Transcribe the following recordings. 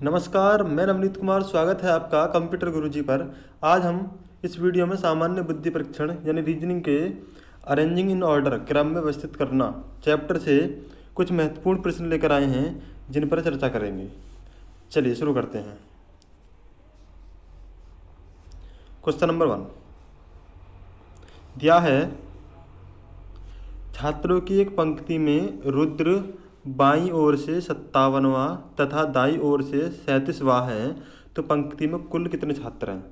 नमस्कार, मैं नवनीत कुमार। स्वागत है आपका कंप्यूटर गुरुजी पर। आज हम इस वीडियो में सामान्य बुद्धि परीक्षण यानी रीजनिंग के अरेंजिंग इन ऑर्डर क्रम में व्यवस्थित करना चैप्टर से कुछ महत्वपूर्ण प्रश्न लेकर आए हैं जिन पर चर्चा करेंगे। चलिए शुरू करते हैं। क्वेश्चन नंबर 1 दिया है, छात्रों की एक पंक्ति में रुद्र बाईं ओर से 57वां तथा दाईं ओर से 37वां है, तो पंक्ति में कुल कितने छात्र हैं?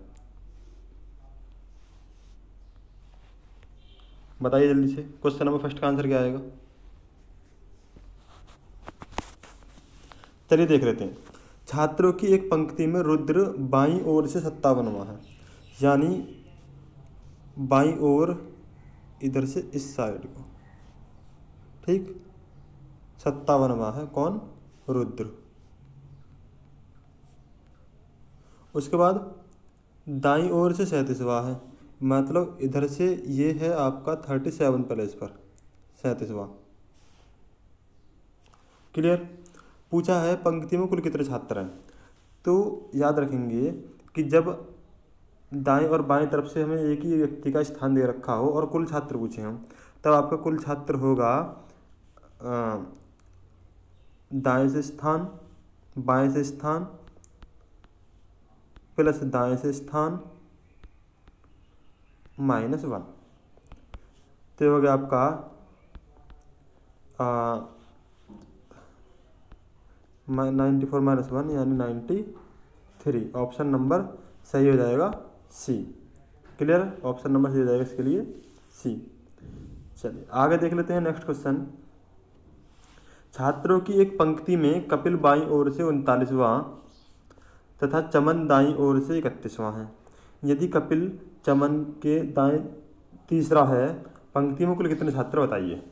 बताइए जल्दी से। क्वेश्चन नंबर फर्स्ट का आंसर क्या आएगा? चलिए देख लेते हैं। छात्रों की एक पंक्ति में रुद्र बाईं ओर से 57वां है, यानी बाईं ओर इधर से इस साइड को, ठीक 57वां है कौन? रुद्र। उसके बाद दाईं ओर से 37वां है, मतलब इधर से ये है आपका 37 प्लेस पर 37वां। क्लियर? पूछा है पंक्ति में कुल कितने छात्र हैं। तो याद रखेंगे कि जब दाएं और बाएं तरफ से हमें एक ही व्यक्ति का स्थान दे रखा हो और कुल छात्र पूछे हम, तब आपका कुल छात्र होगा दाएं से स्थान, बाएं से स्थान प्लस दाएं से स्थान -1। तो ये हो गया आपका 94 - 1 यानी 93। ऑप्शन नंबर सही हो जाएगा सी। क्लियर? ऑप्शन नंबर सही हो जाएगा इसके लिए सी। चलिए आगे देख लेते हैं नेक्स्ट क्वेश्चन। छात्रों की एक पंक्ति में कपिल बाईं ओर से 39वां तथा चमन दाईं ओर से 31वां है। यदि कपिल चमन के दाएं तीसरा है, पंक्ति में कुल कितने छात्र बताइए।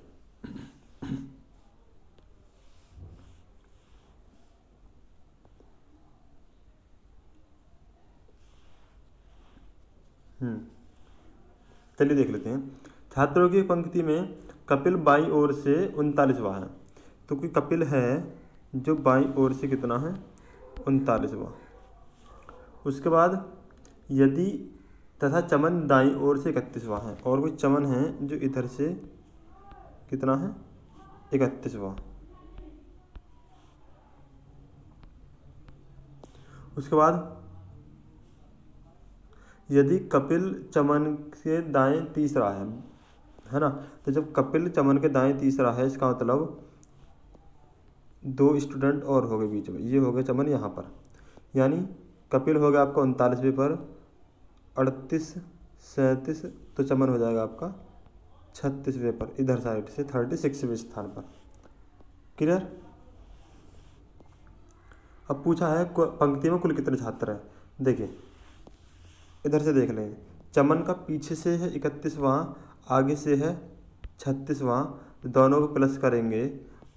चलिए देख लेते हैं। छात्रों की पंक्ति में कपिल बाईं ओर से 39वां है, तो कोई कपिल है जो बाईं ओर से कितना है? 39वां। उसके बाद यदि तथा चमन दाईं ओर से 31वां है, और कोई चमन है जो इधर से कितना है? 31वां। उसके बाद यदि कपिल चमन के दाएं तीसरा है ना, तो जब कपिल चमन के दाएं तीसरा है, इसका मतलब 2 स्टूडेंट और हो गए बीच में, ये हो गए चमन यहाँ पर, यानी कपिल हो गया आपका 39वें पर, 38 37, तो चमन हो जाएगा आपका 36वें पर, इधर साइड से 36वें स्थान पर। क्लियर? अब पूछा है पंक्ति में कुल कितने छात्र हैं। देखिए इधर से देख लें, चमन का पीछे से है 31वां, आगे से है 36वां, दोनों को प्लस करेंगे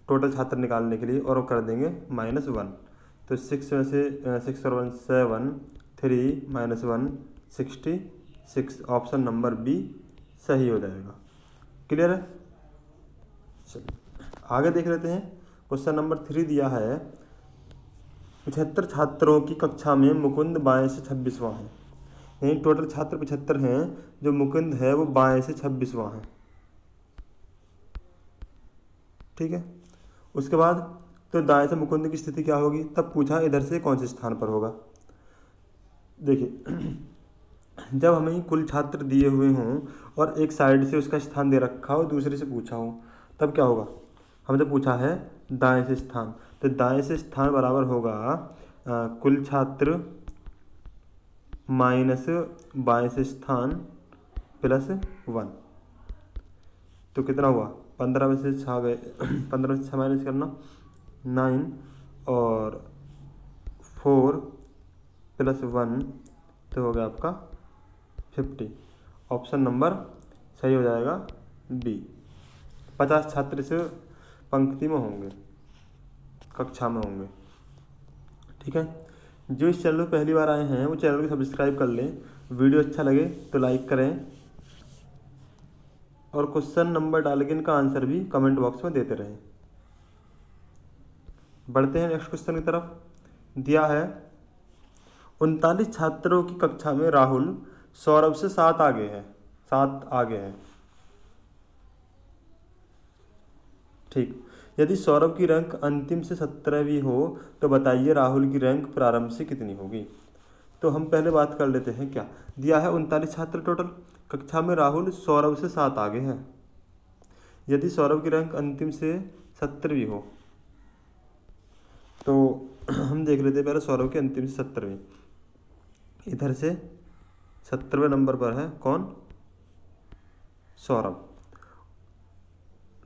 टोटल छात्र निकालने के लिए और कर देंगे -1। तो 6 में से 6 और 1 7, 3 -1 66। ऑप्शन नंबर बी सही हो जाएगा। क्लियर है? चलिए आगे देख लेते हैं। क्वेश्चन नंबर 3 दिया है, 75 छात्रों की कक्षा में मुकुंद बाएं से 26वां है, यानी टोटल छात्र 75 हैं, जो मुकुंद है वो बाएं से 26वां है। ठीक है? उसके बाद तो दाएं से मुकुंद की स्थिति क्या होगी, तब पूछा इधर से कौन से स्थान पर होगा। देखिए जब हमें कुल छात्र दिए हुए हों और एक साइड से उसका स्थान दे रखा हो, दूसरे से पूछा हो, तब क्या होगा। हमसे पूछा है दाएं से स्थान, तो दाएं से स्थान बराबर होगा कुल छात्र माइनस बाएं से स्थान +1। तो कितना हुआ? 15 में से 6 गए 15 में से 6 माइनस करना 9 और 4 +1, तो हो गया आपका 50। ऑप्शन नंबर सही हो जाएगा बी। 50 छात्र इस पंक्ति में होंगे, कक्षा में होंगे। ठीक है? जो इस चैनल पर पहली बार आए हैं वो चैनल को सब्सक्राइब कर लें। वीडियो अच्छा लगे तो लाइक करें और क्वेश्चन नंबर डाल के इनका आंसर भी कमेंट बॉक्स में देते रहें। बढ़ते हैं नेक्स्ट क्वेश्चन की तरफ। दिया है 39 छात्रों की कक्षा में राहुल सौरभ से 7 आगे है, 7 आगे है। ठीक, यदि सौरभ की रैंक अंतिम से 17वीं हो तो बताइए राहुल की रैंक प्रारंभ से कितनी होगी। तो हम पहले बात कर लेते हैं। क्या दिया है 39 छात्र टोटल, कक्षा में राहुल सौरभ से 7 आगे है। यदि सौरभ की रैंक अंतिम से 17वीं हो तो हम देख लेते हैं पहले सौरभ की अंतिम से 17वीं। इधर से 17वें नंबर पर है कौन, सौरभ।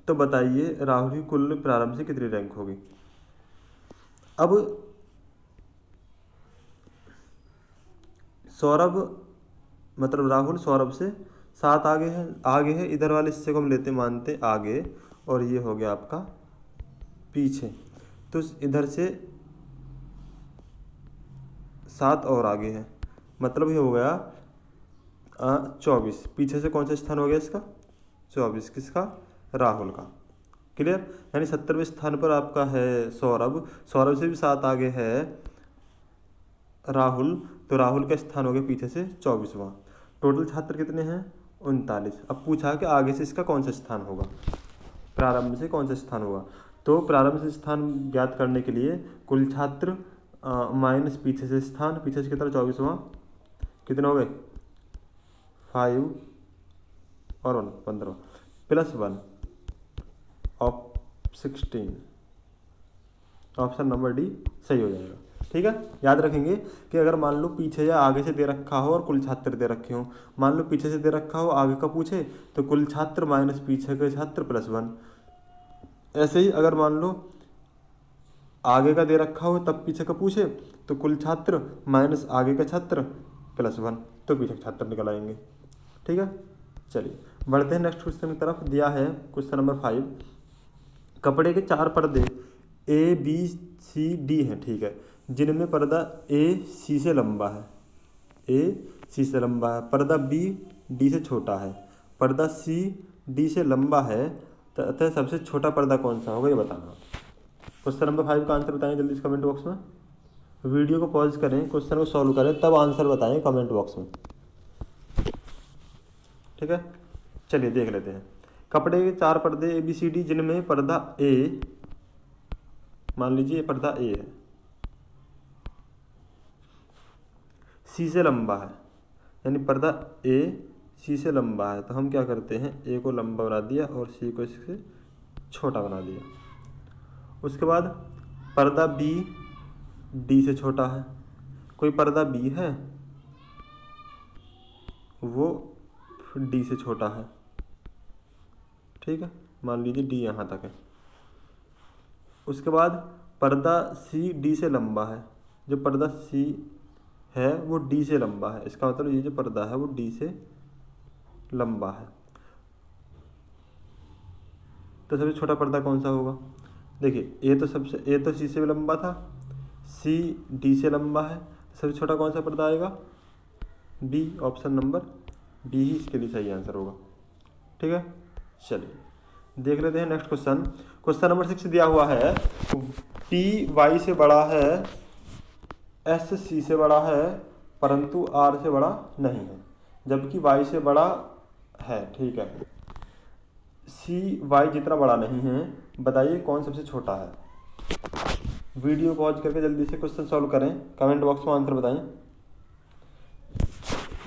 तो बताइए राहुल की कुल प्रारंभ से कितनी रैंक होगी। अब सौरभ मतलब राहुल सौरभ से 7 आगे है। इधर वाले हिस्से को हम लेते मानते आगे, और ये हो गया आपका पीछे। तो इधर से 7 और आगे है, मतलब ये हो गया 24। पीछे से कौन सा स्थान हो गया इसका, 24। किसका, राहुल का। क्लियर, यानी 70वें स्थान पर आपका है सौरभ, सौरभ से भी 7 आगे है राहुल, तो राहुल का स्थान हो गया पीछे से 24वां। टोटल छात्र कितने हैं, 39। अब पूछा कि आगे से इसका कौन सा स्थान होगा, प्रारंभ से कौन सा स्थान होगा। तो प्रारंभ से स्थान ज्ञात करने के लिए कुल छात्र माइनस पीछे से स्थान, पीछे से कितना 24वां, कितने हो गए 5 और 1 15 plus 1 of 16। Option number D सही हो जाएगा। ठीक है, याद रखेंगे कि अगर मान लो पीछे या आगे से दे रखा हो और कुल छात्र दे रखे हो, मान लो पीछे से दे रखा हो आगे का पूछे तो कुल छात्र माइनस पीछे के छात्र प्लस 1। ऐसे ही अगर मान लो आगे का दे रखा हो तब पीछे का पूछे तो कुल छात्र माइनस आगे का छात्र प्लस 1, तो पीछे के छात्र निकल आएंगे। ठीक है, चलिए बढ़ते हैं नेक्स्ट क्वेश्चन की तरफ। दिया है क्वेश्चन नंबर 5, कपड़े के 4 पर्दे ए बी सी डी हैं। ठीक है, जिनमें पर्दा ए सी से लंबा है, ए सी से लंबा है, पर्दा बी डी से छोटा है, पर्दा सी डी से लंबा है, अतः सबसे छोटा पर्दा कौन सा होगा ये बताना। क्वेश्चन नंबर 5 का आंसर बताएं जल्दी से कमेंट बॉक्स में। वीडियो को पॉज करें, क्वेश्चन को सॉल्व करें, तब आंसर बताएं कमेंट बॉक्स में। ठीक है, चलिए देख लेते हैं। कपड़े के 4 पर्दे ए बी सी डी, जिनमें पर्दा ए, मान लीजिए पर्दा ए है, सी से लंबा है, यानी पर्दा ए सी से लंबा है, तो हम क्या करते हैं ए को लंबा बना दिया और सी को इससे छोटा बना दिया। उसके बाद पर्दा बी डी से छोटा है, कोई पर्दा बी है वो डी से छोटा है। ठीक है, मान लीजिए डी यहाँ तक है। उसके बाद पर्दा सी डी से लंबा है, जो पर्दा सी है वो डी से लंबा है, इसका मतलब ये जो पर्दा है वो डी से लंबा है। तो सबसे छोटा पर्दा कौन सा होगा, देखिए ए तो सी से भी लंबा था, सी डी से लंबा है, सबसे छोटा कौन सा पर्दा आएगा, बी। ऑप्शन नंबर बी ही इसके लिए सही आंसर होगा। ठीक है, चलिए देख लेते हैं नेक्स्ट क्वेश्चन। क्वेश्चन नंबर 6 दिया हुआ है, पी वाई से बड़ा है, एस सी से बड़ा है, परंतु आर से बड़ा नहीं है, जबकि वाई से बड़ा है। ठीक है, सी वाई जितना बड़ा नहीं है, बताइए कौन सबसे छोटा है। वीडियो पॉज करके जल्दी से क्वेश्चन सॉल्व करें, कमेंट बॉक्स में आंसर बताएं।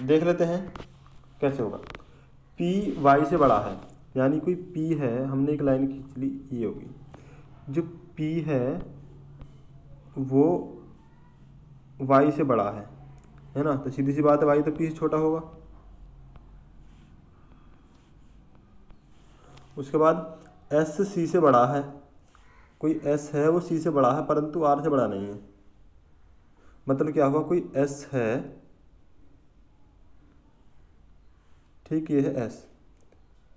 देख लेते हैं कैसे होगा। पी वाई से बड़ा है, यानी कोई पी है, हमने एक लाइन खींच ली, ये होगी। जो पी है वो वाई से बड़ा है ना, तो सीधी सी बात है वाई तो पी से छोटा होगा। उसके बाद एस सी से बड़ा है, कोई एस है वो सी से बड़ा है परंतु आर से बड़ा नहीं है। मतलब क्या हुआ, कोई एस है, ठीक, ये है एस,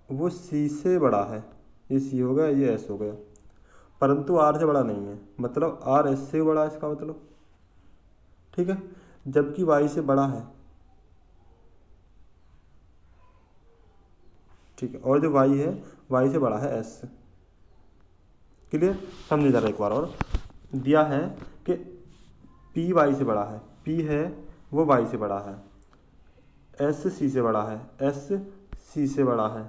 वो सी से बड़ा है, ये सी हो गया, ये एस हो गया, परंतु आर से बड़ा नहीं है, मतलब आर एस से बड़ा है इसका मतलब। ठीक है, जबकि वाई से बड़ा है। ठीक है, और जो वाई है वाई से बड़ा है एस। क्लियर, समझे जरा एक बार और। दिया है कि P Y से बड़ा है, P है वो Y से बड़ा है, S C से बड़ा है, S C से बड़ा है,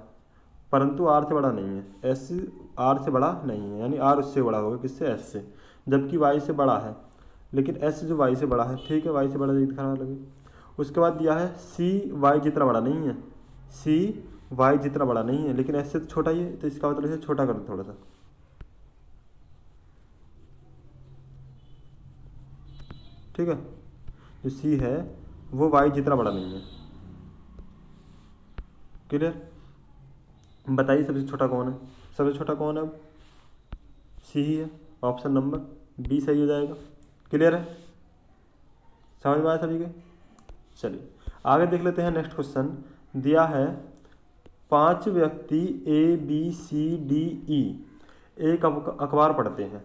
परंतु R से बड़ा नहीं है, S R से बड़ा नहीं है, यानी R उससे बड़ा होगा, किससे? S से। जबकि Y से बड़ा है, लेकिन S जो Y से बड़ा है, ठीक है, Y से बड़ा दिखाना लगे। उसके बाद दिया है C Y जितना बड़ा नहीं है, C Y जितना बड़ा नहीं है, लेकिन S से तो छोटा ही है, तो इसका मतलब इसे छोटा कर दो थोड़ा सा, ठीक है। जो C है वो Y जितना बड़ा नहीं है। क्लियर? बताइए सबसे छोटा कौन है? सबसे छोटा कौन है? अब C ही है, ऑप्शन नंबर B सही हो जाएगा। क्लियर है? समझ में आया सभी के? चलिए आगे देख लेते हैं। नेक्स्ट क्वेश्चन दिया है 5 व्यक्ति ABCDE एक अखबार पढ़ते हैं।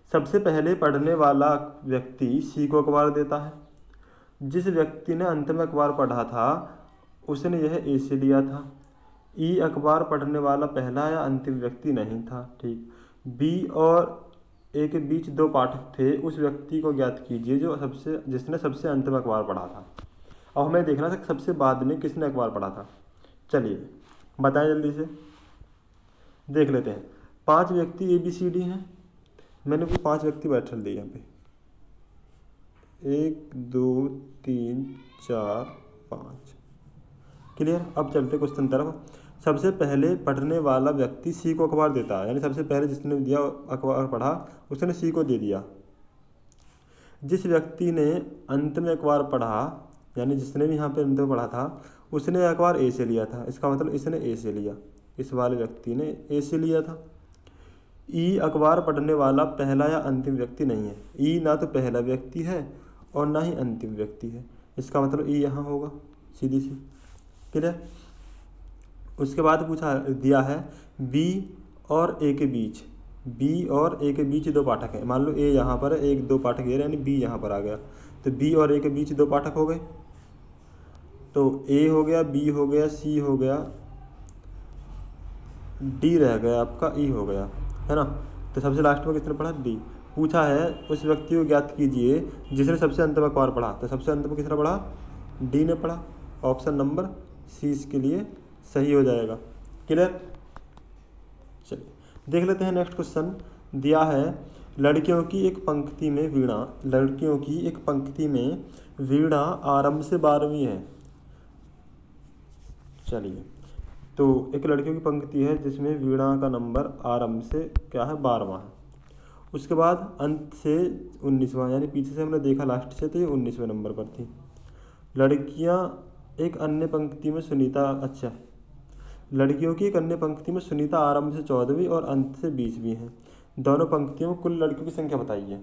सबसे पहले पढ़ने वाला व्यक्ति C को अखबार देता है। जिस व्यक्ति ने अंत में अखबार पढ़ा था उसने यह A से लिया था। E अखबार पढ़ने वाला पहला या अंतिम व्यक्ति नहीं था, ठीक। B और A के बीच 2 पाठक थे, उस व्यक्ति को ज्ञात कीजिए जिसने सबसे अंत में अखबार पढ़ा था। अब हमें देखना था सबसे बाद में किसने अखबार पढ़ा था। चलिए बताएं जल्दी से, देख लेते हैं। 5 व्यक्ति ABCD हैं, मैंने कोई 5 व्यक्ति बैठे दिए यहाँ पे, 1 2 3 4 5। क्लियर? अब चलते क्वेश्चन तरफ। सबसे पहले पढ़ने वाला व्यक्ति C को अखबार देता है, यानी सबसे पहले जिसने दिया अखबार पढ़ा उसने C को दे दिया। जिस व्यक्ति ने अंत में अखबार पढ़ा, यानी जिसने भी यहाँ पे अंत में पढ़ा था, उसने अखबार A से लिया था। इसका मतलब इसने A से लिया, इस वाले व्यक्ति ने A से लिया था। E अखबार पढ़ने वाला पहला या अंतिम व्यक्ति नहीं है। E ना तो पहला व्यक्ति है और ना ही अंतिम व्यक्ति है, इसका मतलब E यहाँ होगा, सीधी सी। क्लियर? उसके बाद पूछा दिया है B और A के बीच, B और A के बीच 2 पाठक हैं। मान लो A यहाँ पर है, 1 2 पाठक ये यानी B यहाँ पर आ गया, तो B और A के बीच 2 पाठक हो गए। तो A हो गया, B हो गया, C हो गया, D रह गया आपका, E हो गया, है ना। तो सबसे लास्ट में किसने पढ़ा? D। पूछा है उस व्यक्ति को ज्ञात कीजिए जिसने सबसे अंत में अखबार पढ़ा, तो सबसे अंत में किसने पढ़ा? D ने पढ़ा। ऑप्शन नंबर C इसके लिए सही हो जाएगा। क्लियर? चलिए देख लेते हैं नेक्स्ट क्वेश्चन। दिया है लड़कियों की एक पंक्ति में वीणा आरंभ से 12वीं है। चलिए, तो एक लड़कियों की पंक्ति है जिसमें वीणा का नंबर आरंभ से क्या है? 12वां है। उसके बाद अंत से 19वां, यानी पीछे से हमने देखा लास्ट से, तो ये 19वें नंबर पर थी। लड़कियों की एक अन्य पंक्ति में सुनीता आरंभ से 14वीं और अंत से 20वीं है। दोनों पंक्तियों में कुल लड़कियों की संख्या बताइए।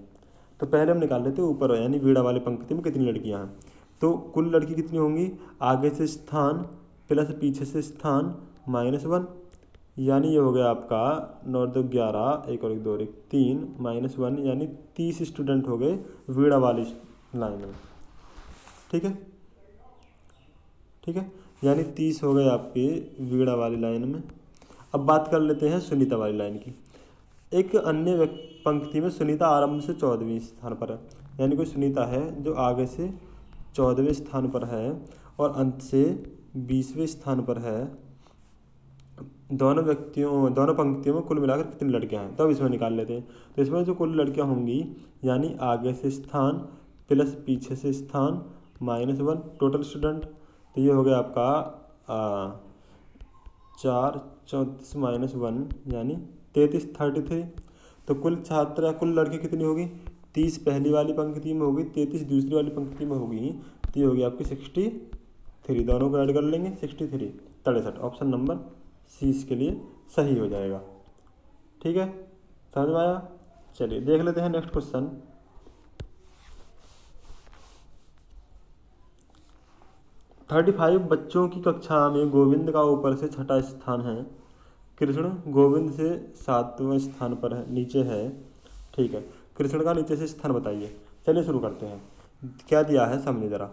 तो पहले हम निकाल लेते हैं ऊपर, यानी वीणा वाली पंक्ति में कितनी लड़कियां हैं। तो कुल लड़की कितनी होंगी? आगे से स्थान प्लस पीछे से स्थान -1, यानी ये हो गया आपका 9 2 11, 1 और 1 2 1 3 -1, यानी 30 स्टूडेंट हो गए वीणा वाली लाइन में। ठीक है, यानी 30 हो गए आपके वीणा वाली लाइन में। अब बात कर लेते हैं सुनीता वाली लाइन की। एक अन्य पंक्ति में सुनीता आरंभ से 14वीं स्थान पर है, यानी कोई सुनीता है जो आगे से 14वें स्थान पर है और अंत से 20वें स्थान पर है। दोनों पंक्तियों में कुल मिलाकर कितनी लड़कियां हैं, तब इसमें निकाल लेते हैं। तो इसमें जो कुल लड़कियां होंगी, यानी आगे से स्थान प्लस पीछे से स्थान -1 टोटल स्टूडेंट, तो ये हो गया आपका 4 34 -1 यानी 33 33। तो कुल लड़की कितनी होगी? 30 पहली वाली पंक्ति में होगी, 33 दूसरी वाली पंक्ति में होगी, तो ये होगी आपकी 63। दोनों को ऐड कर लेंगे, 63 63। ऑप्शन नंबर सी इसके लिए सही हो जाएगा। ठीक है, समझ में आया? चलिए देख लेते हैं नेक्स्ट क्वेश्चन। (35) बच्चों की कक्षा में गोविंद का ऊपर से 6ठा स्थान है, कृष्ण गोविंद से 7वें स्थान पर है, नीचे है। ठीक है, कृष्ण का नीचे से स्थान बताइए। चलिए शुरू करते हैं। क्या दिया है समझिए ज़रा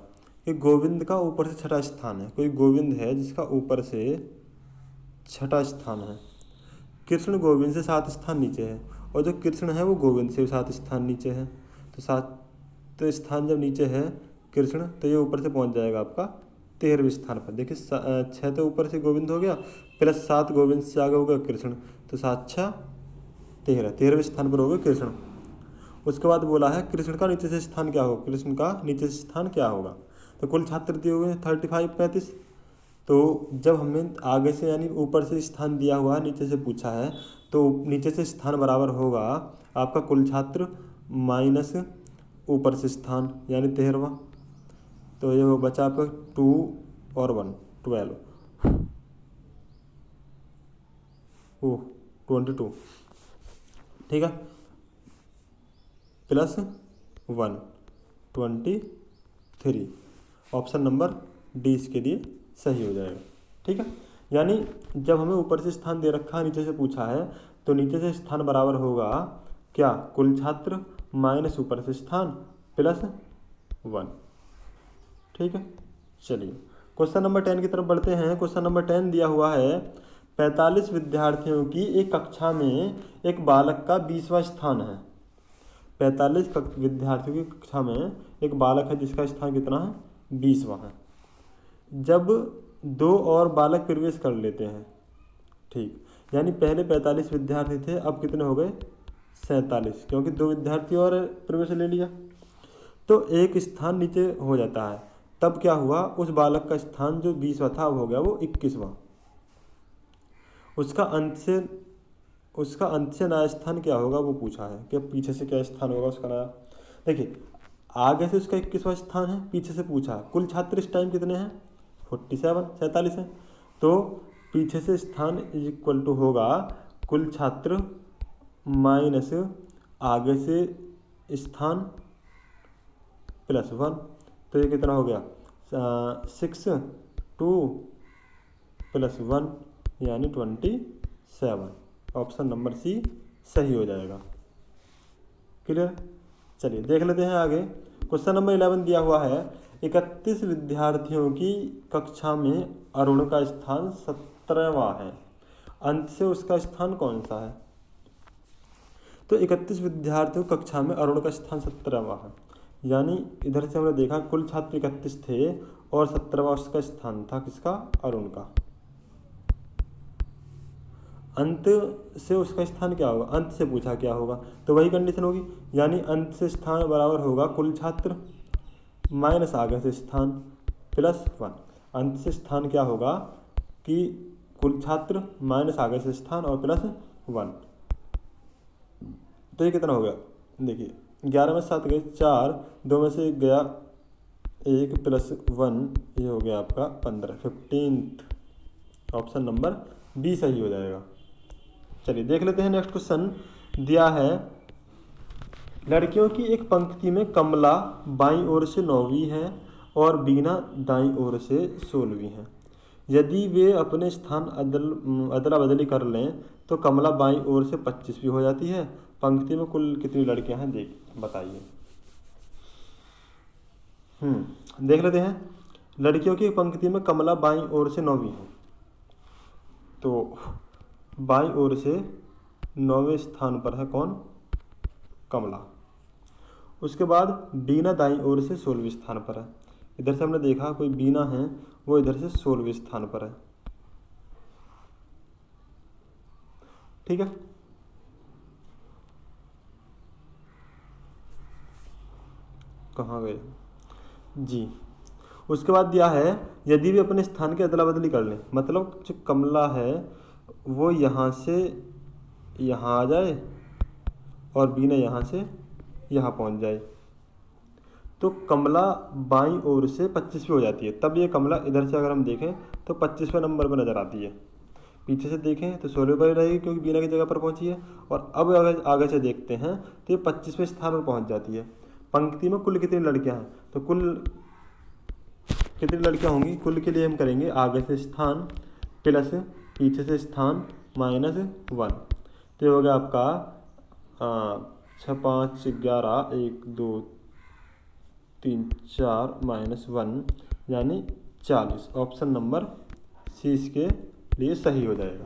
कि गोविंद का ऊपर से 6ठा स्थान है। कोई गोविंद है जिसका ऊपर से 6ठा स्थान है। कृष्ण गोविंद से 7 स्थान नीचे है, और जो कृष्ण है वो गोविंद से 7 स्थान नीचे है। तो तो स्थान जब नीचे है कृष्ण, तो ये ऊपर से पहुंच जाएगा आपका 13वें स्थान पर। देखिए 6 तो ऊपर से गोविंद हो गया, प्लस 7 गोविंद से आगे होगा कृष्ण, तो 7 6 13, 13वें स्थान पर होगा कृष्ण। उसके बाद बोला है कृष्ण का नीचे से स्थान क्या होगा, कृष्ण का नीचे से स्थान क्या होगा। तो कुल छात्र दिए हुए हैं 35 35। तो जब हमें आगे से यानी ऊपर से स्थान दिया हुआ है, नीचे से पूछा है, तो नीचे से स्थान बराबर होगा आपका कुल छात्र माइनस ऊपर से स्थान यानी 13वां। तो ये वो बचा आपका 2 और 1 12 22, ठीक है, प्लस 1 23। ऑप्शन नंबर डी इसके लिए सही हो जाएगा, ठीक है। यानी जब हमें ऊपर से स्थान दे रखा है, नीचे से पूछा है, तो नीचे से स्थान बराबर होगा क्या, कुल छात्र माइनस ऊपर से स्थान प्लस 1, ठीक है। चलिए क्वेश्चन नंबर 10 की तरफ बढ़ते हैं। क्वेश्चन नंबर 10 दिया हुआ है 45 विद्यार्थियों की एक कक्षा में एक बालक का 20वां स्थान है। 45 विद्यार्थियों की कक्षा में एक बालक है जिसका स्थान कितना है, 20वां है। जब 2 और बालक प्रवेश कर लेते हैं, ठीक, यानी पहले 45 विद्यार्थी थे, अब कितने हो गए 47, क्योंकि 2 विद्यार्थी और प्रवेश ले लिया, तो एक स्थान नीचे हो जाता है। तब क्या हुआ, उस बालक का स्थान जो 20वां था अब हो गया वो 21वां। उसका अंत से नया स्थान क्या होगा वो पूछा है कि पीछे से क्या स्थान होगा उसका नया। देखिए आगे से उसका 21वां स्थान है, पीछे से पूछा कुल छात्र इस टाइम कितने हैं 47 है, तो पीछे से स्थान इज इक्वल टू होगा कुल छात्र माइनस आगे से स्थान प्लस 1। तो ये कितना हो गया 6 2 प्लस 1 यानी 27। ऑप्शन नंबर सी सही हो जाएगा, क्लियर। चलिए देख लेते हैं आगे। क्वेश्चन नंबर 11 दिया हुआ है 31 विद्यार्थियों की कक्षा में अरुण का स्थान 17वां है, अंत से उसका स्थान कौन सा है। तो 31 विद्यार्थियों की कक्षा में अरुण का स्थान 17वां है, यानी इधर से हमने देखा कुल छात्र 31 थे और 17वां उसका स्थान था किसका, अरुण का। अंत से उसका स्थान क्या होगा, अंत से पूछा क्या होगा, तो वही कंडीशन होगी, यानी अंत से स्थान बराबर होगा कुल छात्र माइनस आगे से स्थान प्लस 1। अंत से स्थान क्या होगा कि कुल छात्र माइनस आगे से स्थान और प्लस 1। तो ये कितना हो गया, देखिए 11 में 7 गए 4, 2 में से गया 1 प्लस 1, ये हो गया आपका 15 15। ऑप्शन नंबर बी सही हो जाएगा। चलिए देख लेते हैं नेक्स्ट क्वेश्चन दिया है लड़कियों की एक पंक्ति में कमला बाईं ओर से 9वीं है और बीना दाईं ओर से 16वीं है। यदि वे अपने स्थान अदला बदली कर लें तो कमला बाईं ओर से 25वीं हो जाती है। पंक्ति में कुल कितनी लड़कियां हैं देख बताइए। देख लेते हैं। लड़कियों की पंक्ति में कमला बाईं ओर से 9वीं है, तो बाईं ओर से 9वें स्थान पर है कौन, कमला। उसके बाद बीना दाईं ओर से 16वें स्थान पर है। इधर से हमने देखा कोई बीना है वो इधर से 16वें स्थान पर है, ठीक है। कहाँ गए जी। उसके बाद दिया है यदि भी अपने स्थान की अदला बदली कर लें, मतलब जो कमला है वो यहाँ से यहाँ आ जाए और बीना यहाँ से यहाँ पहुँच जाए, तो कमला बाईं ओर से 25वीं हो जाती है। तब ये कमला इधर से अगर हम देखें तो 25वें नंबर पर नज़र आती है, पीछे से देखें तो 16वें पर ही रहेगी क्योंकि बीना की जगह पर पहुँची है। और अब अगर आगे से देखते हैं तो ये 25वें स्थान पर पहुँच जाती है। पंक्ति में कुल कितनी लड़कियाँ हैं, तो कुल कितनी लड़कियाँ होंगी, कुल के लिए हम करेंगे आगे से स्थान प्लस पीछे से स्थान माइनस 1। तो ये हो गया आपका 6 5 11 1 2 3 4 माइनस 1 यानी 40। ऑप्शन नंबर सी इसके लिए सही हो जाएगा,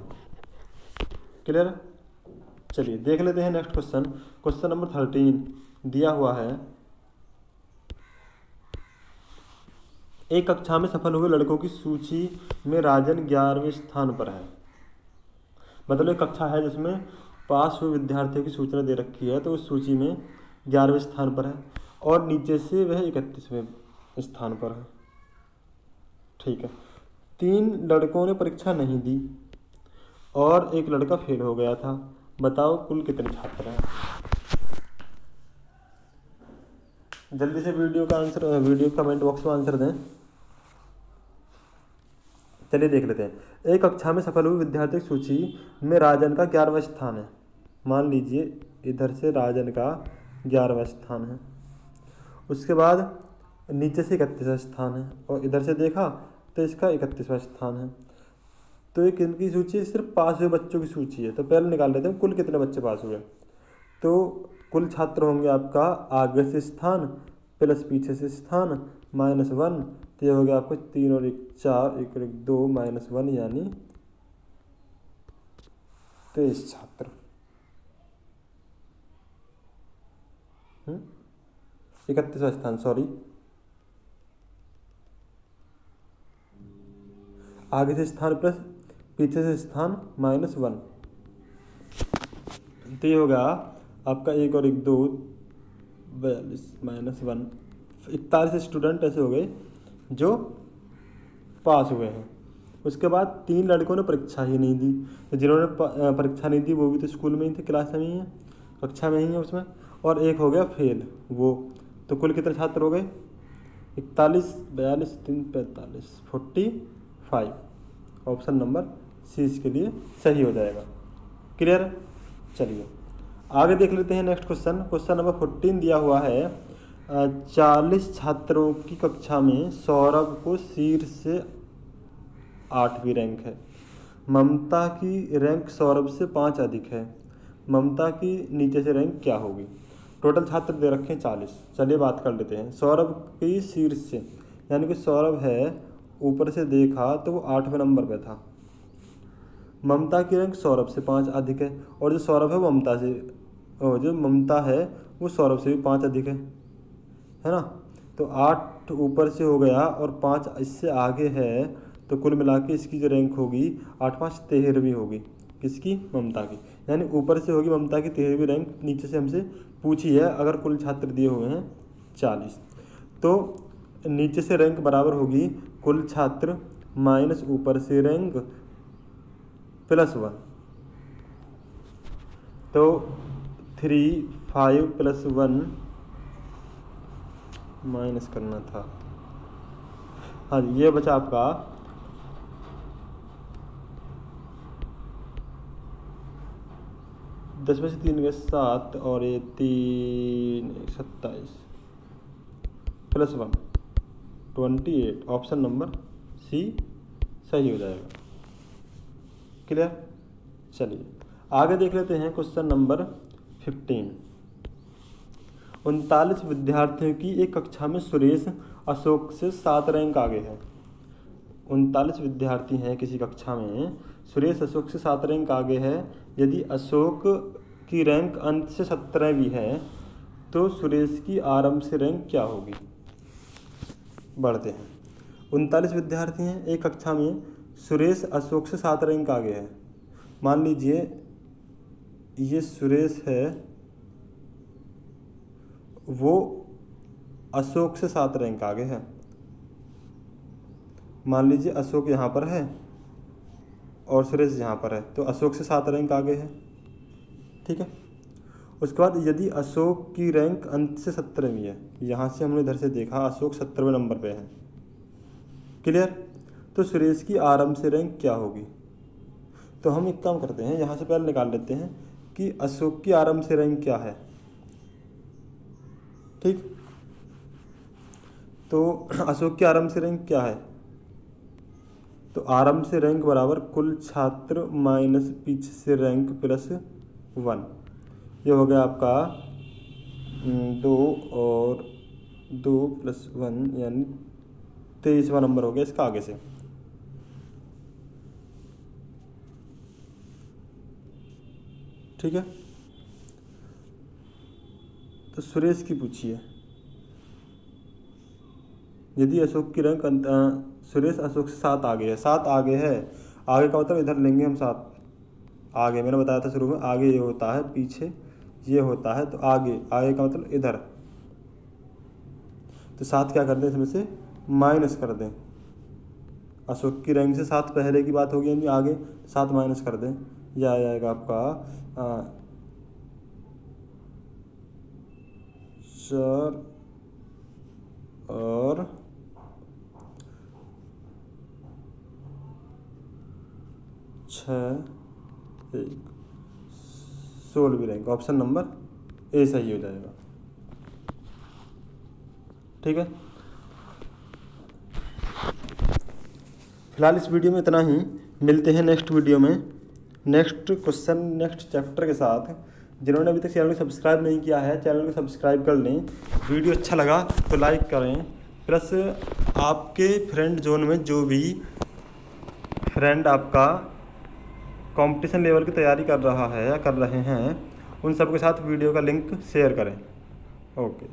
क्लियर। चलिए देख लेते हैं नेक्स्ट क्वेश्चन। क्वेश्चन नंबर 13 दिया हुआ है एक कक्षा में सफल हुए लड़कों की सूची में राजन 11वें स्थान पर है। मतलब एक कक्षा है जिसमें पास हुए विद्यार्थियों की सूचना दे रखी है, तो उस सूची में 11वें स्थान पर है और नीचे से वह 31वें स्थान पर है। ठीक है। 3 लड़कों ने परीक्षा नहीं दी और एक लड़का फेल हो गया था। बताओ कुल कितने छात्र हैं। जल्दी से वीडियो कमेंट बॉक्स में आंसर दें। चलिए देख लेते हैं। एक कक्षा में सफल हुए विद्यार्थी की सूची में राजन का 11वां स्थान है। मान लीजिए इधर से राजन का 11वां स्थान है, उसके बाद नीचे से 31वां स्थान है और इधर से देखा तो इसका 31वां स्थान है। तो ये किनकी सूची है? सिर्फ पास हुए बच्चों की सूची है। तो पहले निकाल लेते हैं कुल कितने बच्चे पास हुए। तो कुल छात्र होंगे आपका आगे से स्थान प्लस पीछे से स्थान -1, तो ये हो गया आपको 3 और 1 4, 1 और 1 2 -1 यानी 23 छात्र। 31वां स्थान, सॉरी, आगे से स्थान प्लस पीछे से स्थान -1, तो ये होगा आपका 1 और 1 2 42 -1, 41 स्टूडेंट ऐसे हो गए जो पास हुए हैं। उसके बाद 3 लड़कों ने परीक्षा ही नहीं दी। तो जिन्होंने परीक्षा नहीं दी वो भी तो स्कूल में ही थे, क्लास में ही है, कक्षा में ही है उसमें, और एक हो गया फेल वो। तो कुल कितने छात्र हो गए? 41 42 3 45 45। ऑप्शन नंबर सी इसके लिए सही हो जाएगा। क्लियर? चलिए आगे देख लेते हैं नेक्स्ट क्वेश्चन। क्वेश्चन नंबर 14 दिया हुआ है 40 छात्रों की कक्षा में सौरभ को शीर्ष से 8वीं रैंक है। ममता की रैंक सौरभ से 5 अधिक है। ममता की नीचे से रैंक क्या होगी? टोटल छात्र दे रखे हैं 40। चलिए बात कर लेते हैं। सौरभ की शीर्ष से, यानी कि सौरभ है ऊपर से देखा तो वो 8वें नंबर पे था। ममता की रैंक सौरभ से 5 अधिक है और जो सौरभ है वो ममता से, जो ममता है वो सौरभ से भी 5 अधिक है ना। तो 8 ऊपर से हो गया और 5 इससे आगे है, तो कुल मिला के इसकी जो रैंक होगी 8 5 13वीं होगी। किसकी? ममता की। यानी ऊपर से होगी ममता की 13वीं रैंक, नीचे से हमसे पूछी है अगर कुल छात्र दिए हुए हैं 40, तो नीचे से रैंक बराबर होगी कुल छात्र माइनस ऊपर से रैंक +1। तो 3 5 +1 माइनस करना था। हाँ जी, ये बचा आपका 10 में से 3 गए 7 और ये 3 27 +1 28। ऑप्शन नंबर सी सही हो जाएगा। क्लियर? चलिए आगे देख लेते हैं क्वेश्चन नंबर 15। 39 विद्यार्थियों की एक कक्षा में सुरेश अशोक से 7 रैंक आगे है। 39 विद्यार्थी हैं किसी कक्षा में, सुरेश अशोक से 7 रैंक आगे है। यदि अशोक की रैंक अंत से 17वीं है तो सुरेश की आरंभ से रैंक क्या होगी? बढ़ते हैं। 39 विद्यार्थी हैं एक कक्षा में, सुरेश अशोक से 7 रैंक आगे है। मान लीजिए ये सुरेश है, वो अशोक से 7 रैंक आगे है। मान लीजिए अशोक यहाँ पर है और सुरेश यहाँ पर है, तो अशोक से 7 रैंक आगे है। ठीक है। उसके बाद यदि अशोक की रैंक अंत से 17वीं है, यहाँ से हमने इधर से देखा अशोक 17वें नंबर पे है। क्लियर? तो सुरेश की आरंभ से रैंक क्या होगी? तो हम एक काम करते हैं, यहाँ से पहले निकाल लेते हैं कि अशोक की आरंभ से रैंक क्या है। ठीक, तो अशोक की आरंभ से रैंक क्या है? तो आरंभ से रैंक बराबर कुल छात्र माइनस पीछे से रैंक +1। ये हो गया आपका 2 और 2 +1 यानी 23वां नंबर हो गया इसका आगे से। ठीक है। तो सुरेश की पूछिए, यदि अशोक की रैंक सुरेश अशोक से 7 आगे है, 7 आगे है, आगे का मतलब इधर लेंगे हम 7 आगे, मैंने बताया था शुरू में, आगे ये होता है, पीछे ये होता है, तो आगे, आगे का मतलब इधर, तो 7 क्या कर दें इसमें से माइनस कर दें। अशोक की रैंक से 7 पहले की बात होगी, आगे 7 माइनस कर दें, यह आ जाएगा आपका 4 और 6 1 16वीं रैंक। ऑप्शन नंबर ए सही हो जाएगा। ठीक है, फिलहाल इस वीडियो में इतना ही, मिलते हैं नेक्स्ट वीडियो में नेक्स्ट क्वेश्चन नेक्स्ट चैप्टर के साथ। जिन्होंने अभी तक चैनल को सब्सक्राइब नहीं किया है, चैनल को सब्सक्राइब कर लें। वीडियो अच्छा लगा तो लाइक करें, प्लस आपके फ्रेंड जोन में जो भी फ्रेंड आपका कंपटीशन लेवल की तैयारी कर रहा है या कर रहे हैं, उन सबके साथ वीडियो का लिंक शेयर करें। ओके।